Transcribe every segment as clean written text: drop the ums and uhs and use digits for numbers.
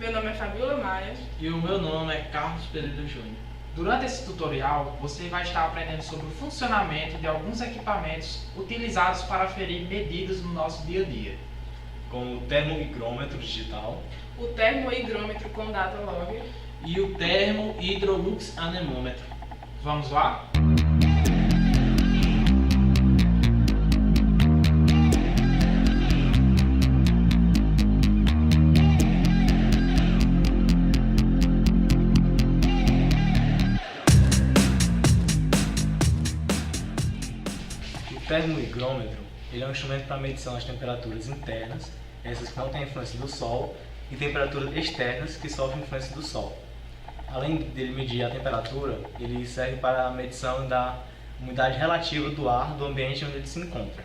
Meu nome é Fabiola Maia. E o meu nome é Carlos Pereira Júnior. Durante esse tutorial, você vai estar aprendendo sobre o funcionamento de alguns equipamentos utilizados para aferir medidas no nosso dia a dia, como o termohigrômetro digital, O termohigrômetro com data logger e o termo hidrolux anemômetro. Vamos lá? O termohigrômetro ele é um instrumento para medição das temperaturas internas, essas que não têm influência do Sol, e temperaturas externas que sofrem influência do Sol. Além dele medir a temperatura, ele serve para a medição da umidade relativa do ar do ambiente onde ele se encontra.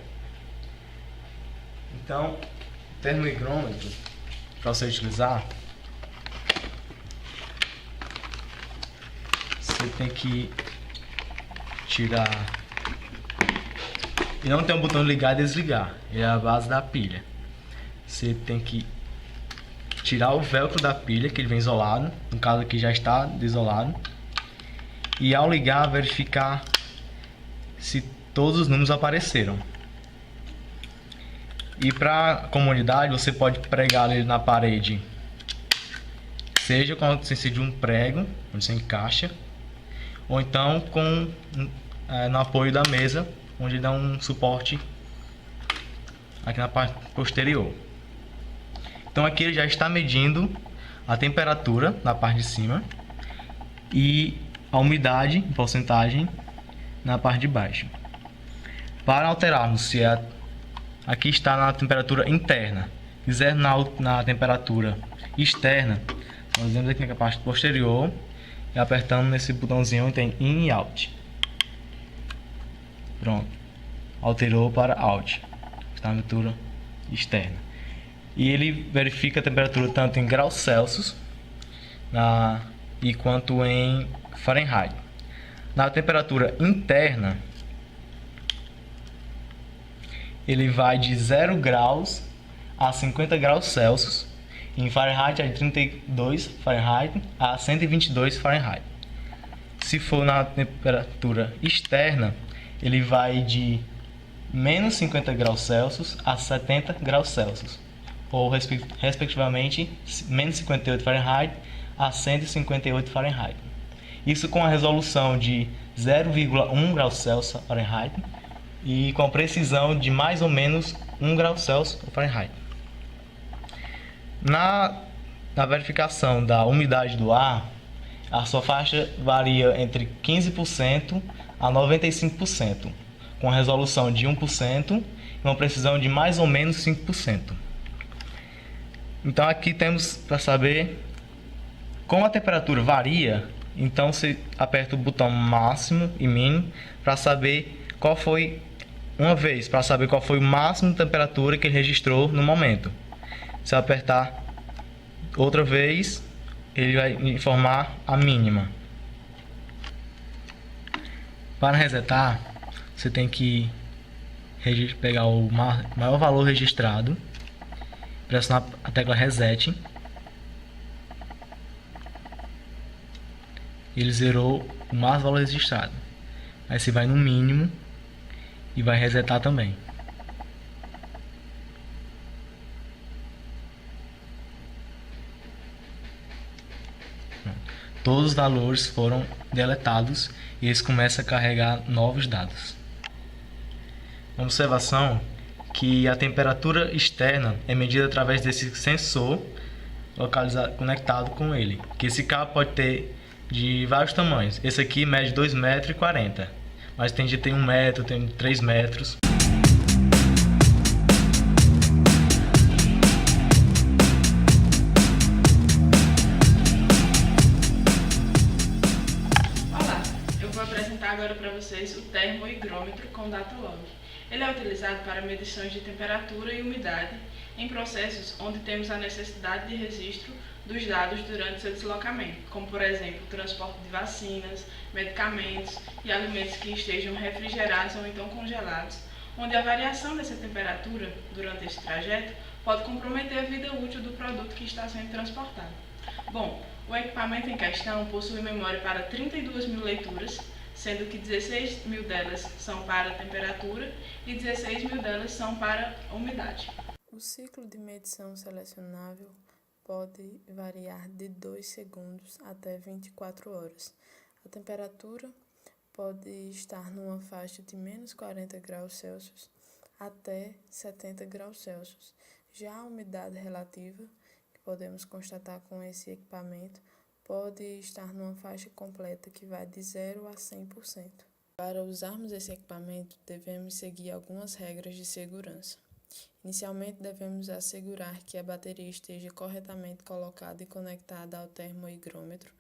Então, o termohigrômetro, para você utilizar, você tem que tirar. E não tem um botão de ligar e desligar, ele é a base da pilha. Você tem que tirar o velcro da pilha, que ele vem isolado, no caso aqui já está desolado. E ao ligar, verificar se todos os números apareceram. E para a comodidade, você pode pregar ele na parede, seja com a assistência de um prego, onde você encaixa, ou então no apoio da mesa, onde dá um suporte aqui na parte posterior. Então aqui ele já está medindo a temperatura na parte de cima e a umidade em porcentagem na parte de baixo. Para alterarmos se aqui está na temperatura interna, quiser na temperatura externa, nós vemos aqui na parte posterior e apertando nesse botãozinho onde tem In e Out. Pronto, alterou para Out, está na temperatura externa. E ele verifica a temperatura tanto em graus Celsius e quanto em Fahrenheit. Na temperatura interna, ele vai de 0 graus a 50 graus Celsius. Em Fahrenheit é de 32 Fahrenheit a 122 Fahrenheit. Se for na temperatura externa, ele vai de menos 50 graus Celsius a 70 graus Celsius, ou respectivamente menos 58 Fahrenheit a 158 Fahrenheit. Isso com a resolução de 0,1 graus Celsius Fahrenheit e com a precisão de mais ou menos 1 grau Celsius Fahrenheit. Na verificação da umidade do ar, a sua faixa varia entre 15% a 95%, com a resolução de 1% e uma precisão de mais ou menos 5%. Então aqui temos para saber como a temperatura varia, então você aperta o botão máximo e mínimo para saber qual foi o máximo de temperatura que ele registrou no momento. Se apertar outra vez, ele vai informar a mínima. Para resetar, você tem que pegar o maior valor registrado, pressionar a tecla Reset. Ele zerou o maior valor registrado. Aí você vai no mínimo e vai resetar também. Todos os valores foram deletados e eles começam a carregar novos dados. Uma observação que a temperatura externa é medida através desse sensor conectado com ele. Que esse cabo pode ter de vários tamanhos. Esse aqui mede 2,40 m, mas tem de ter 1 metro, tem de 3 metros. Olá, eu vou apresentar agora para vocês o termohigrômetro com data log. Ele é utilizado para medições de temperatura e umidade em processos onde temos a necessidade de registro dos dados durante seu deslocamento, como por exemplo o transporte de vacinas, medicamentos e alimentos que estejam refrigerados ou então congelados, onde a variação dessa temperatura durante esse trajeto pode comprometer a vida útil do produto que está sendo transportado. Bom, o equipamento em questão possui memória para 32.000 leituras, sendo que 16.000 delas são para temperatura e 16.000 delas são para umidade. O ciclo de medição selecionável pode variar de 2 segundos até 24 horas. A temperatura pode estar numa faixa de menos 40 graus Celsius até 70 graus Celsius. Já a umidade relativa, que podemos constatar com esse equipamento, pode estar numa faixa completa que vai de 0 a 100%. Para usarmos esse equipamento, devemos seguir algumas regras de segurança. Inicialmente, devemos assegurar que a bateria esteja corretamente colocada e conectada ao termohigrômetro.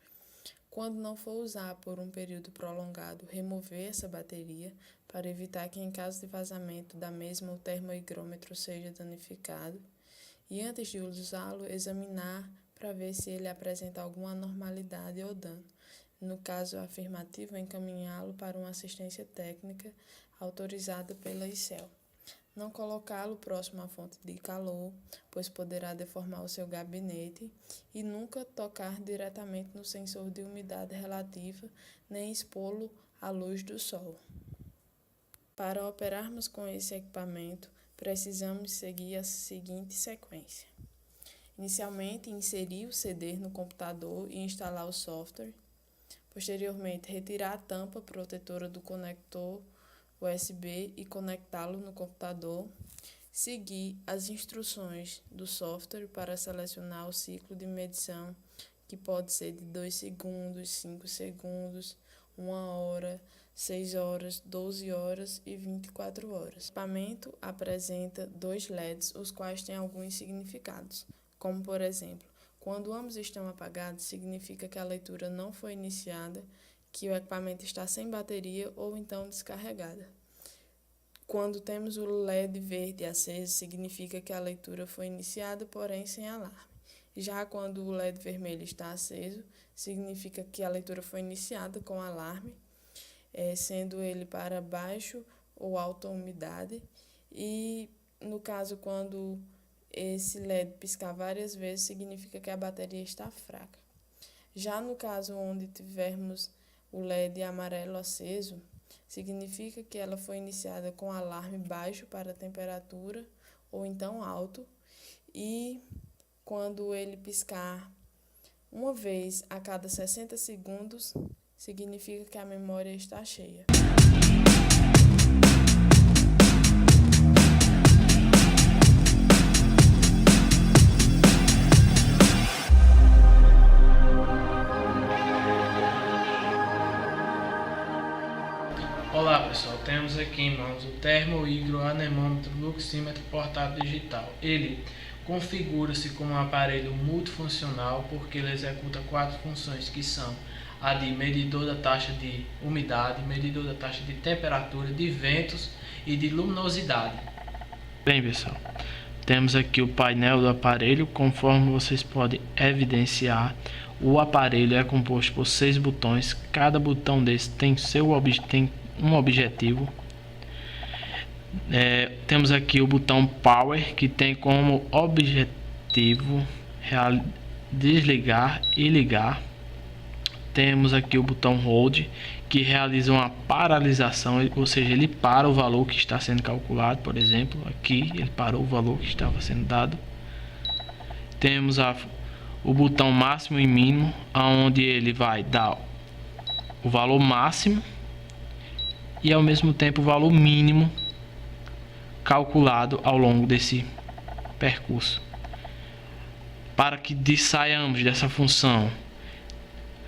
Quando não for usar por um período prolongado, remover essa bateria para evitar que, em caso de vazamento da mesma, o termohigrômetro seja danificado. E antes de usá-lo, examinar para ver se ele apresenta alguma anormalidade ou dano. No caso afirmativo, encaminhá-lo para uma assistência técnica autorizada pela ICEL. Não colocá-lo próximo à fonte de calor, pois poderá deformar o seu gabinete, e nunca tocar diretamente no sensor de umidade relativa, nem expô-lo à luz do sol. Para operarmos com esse equipamento, precisamos seguir a seguinte sequência. Inicialmente, inserir o CD no computador e instalar o software. Posteriormente, retirar a tampa protetora do conector USB e conectá-lo no computador. Seguir as instruções do software para selecionar o ciclo de medição, que pode ser de 2 segundos, 5 segundos, 1 hora, 6 horas, 12 horas e 24 horas. O equipamento apresenta 2 LEDs, os quais têm alguns significados, como por exemplo, quando ambos estão apagados, significa que a leitura não foi iniciada, que o equipamento está sem bateria ou então descarregada. Quando temos o LED verde aceso, significa que a leitura foi iniciada, porém sem alarme. Já quando o LED vermelho está aceso, significa que a leitura foi iniciada com alarme, sendo ele para baixo ou alta umidade. E no caso, quando esse LED piscar várias vezes, significa que a bateria está fraca. Já no caso onde tivermos o LED amarelo aceso, significa que ela foi iniciada com alarme baixo para a temperatura ou então alto, e quando ele piscar uma vez a cada 60 segundos, significa que a memória está cheia. Olá pessoal, temos aqui em mãos o termohigroanemômetro luxímetro portátil digital. Ele configura-se como um aparelho multifuncional porque ele executa 4 funções, que são a de medidor da taxa de umidade, medidor da taxa de temperatura, de ventos e de luminosidade. Bem pessoal, temos aqui o painel do aparelho. Conforme vocês podem evidenciar, o aparelho é composto por 6 botões. Cada botão desse tem um objetivo. Temos aqui o botão Power, que tem como objetivo desligar e ligar. Temos aqui o botão Hold, que realiza uma paralisação, ou seja, ele para o valor que está sendo calculado. Por exemplo, aqui ele parou o valor que estava sendo dado. Temos o botão máximo e mínimo, onde ele vai dar o valor máximo e ao mesmo tempo o valor mínimo calculado ao longo desse percurso. Para que saiamos dessa função,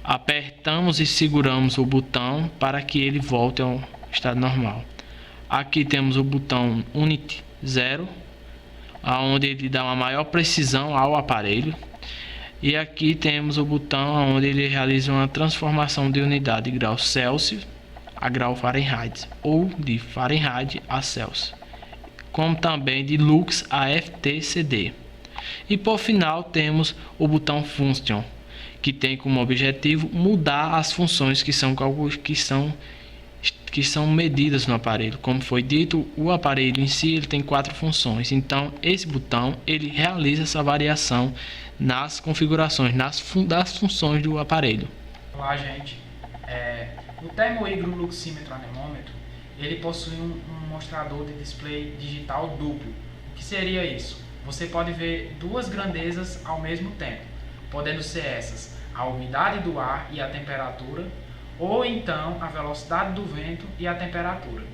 apertamos e seguramos o botão para que ele volte ao estado normal. Aqui temos o botão Unit 0, onde ele dá uma maior precisão ao aparelho. E aqui temos o botão onde ele realiza uma transformação de unidade de grau Celsius a grau Fahrenheit, ou de Fahrenheit a Celsius, como também de Lux a FTCD. E por final temos o botão Function, que tem como objetivo mudar as funções que são medidas no aparelho. Como foi dito, o aparelho em si ele tem 4 funções. Então esse botão ele realiza essa variação nas configurações, das funções do aparelho. Olá, gente. O termohidroluxímetro anemômetro, ele possui um mostrador de display digital duplo. O que seria isso? Você pode ver duas grandezas ao mesmo tempo, podendo ser essas a umidade do ar e a temperatura, ou então a velocidade do vento e a temperatura.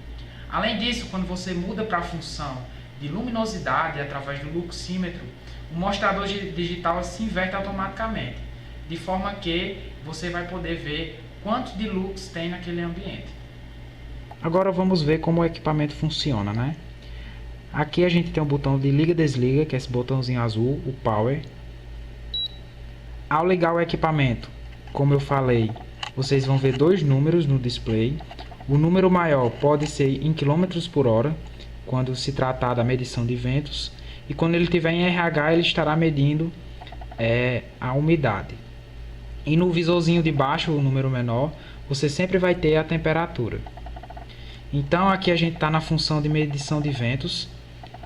Além disso, quando você muda para a função de luminosidade através do luxímetro, o mostrador digital se inverte automaticamente, de forma que você vai poder ver quanto de lux tem naquele ambiente. Agora vamos ver como o equipamento funciona, né? Aqui a gente tem o botão de liga e desliga, que é esse botãozinho azul, o power. Ao ligar o equipamento, como eu falei, vocês vão ver dois números no display. O número maior pode ser em km por hora, quando se tratar da medição de ventos, e quando ele estiver em RH, ele estará medindo a umidade. E no visorzinho de baixo, o número menor, você sempre vai ter a temperatura. Então aqui a gente está na função de medição de ventos,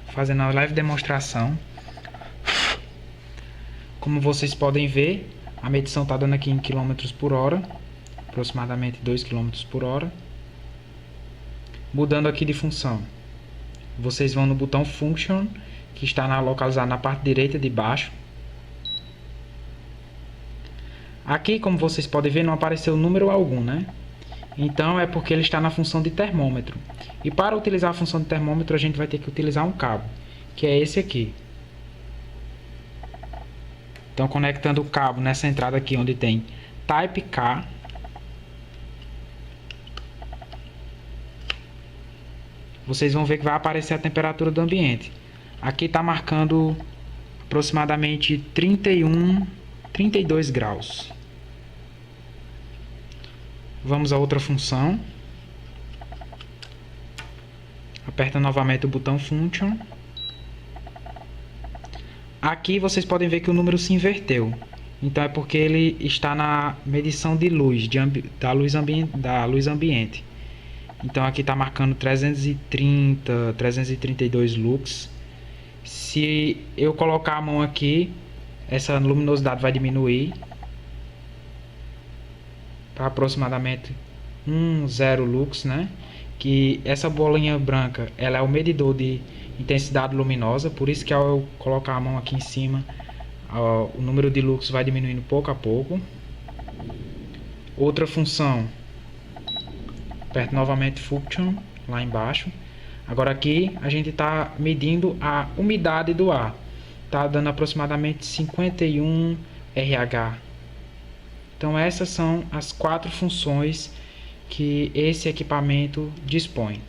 fazendo uma leve demonstração. Como vocês podem ver, a medição está dando aqui em km por hora, aproximadamente 2 km por hora. Mudando aqui de função, vocês vão no botão Function, que está localizado na parte direita de baixo. Aqui, como vocês podem ver, não apareceu número algum, né? Então é porque ele está na função de termômetro. E para utilizar a função de termômetro, a gente vai ter que utilizar um cabo, que é esse aqui. Então, conectando o cabo nessa entrada aqui onde tem Type K, vocês vão ver que vai aparecer a temperatura do ambiente. Aqui está marcando aproximadamente 32 graus. Vamos a outra função. Aperta novamente o botão Function. Aqui vocês podem ver que o número se inverteu. Então é porque ele está na medição de luz, da luz ambiente. Então aqui está marcando 332 lux. Se eu colocar a mão aqui, essa luminosidade vai diminuir para aproximadamente 0 lux, né? Que essa bolinha branca, ela é o medidor de intensidade luminosa, por isso que ao eu colocar a mão aqui em cima, o número de lux vai diminuindo pouco a pouco. Outra função, aperto novamente Function lá embaixo. Agora aqui a gente está medindo a umidade do ar, está dando aproximadamente 51 RH. Então essas são as 4 funções que esse equipamento dispõe.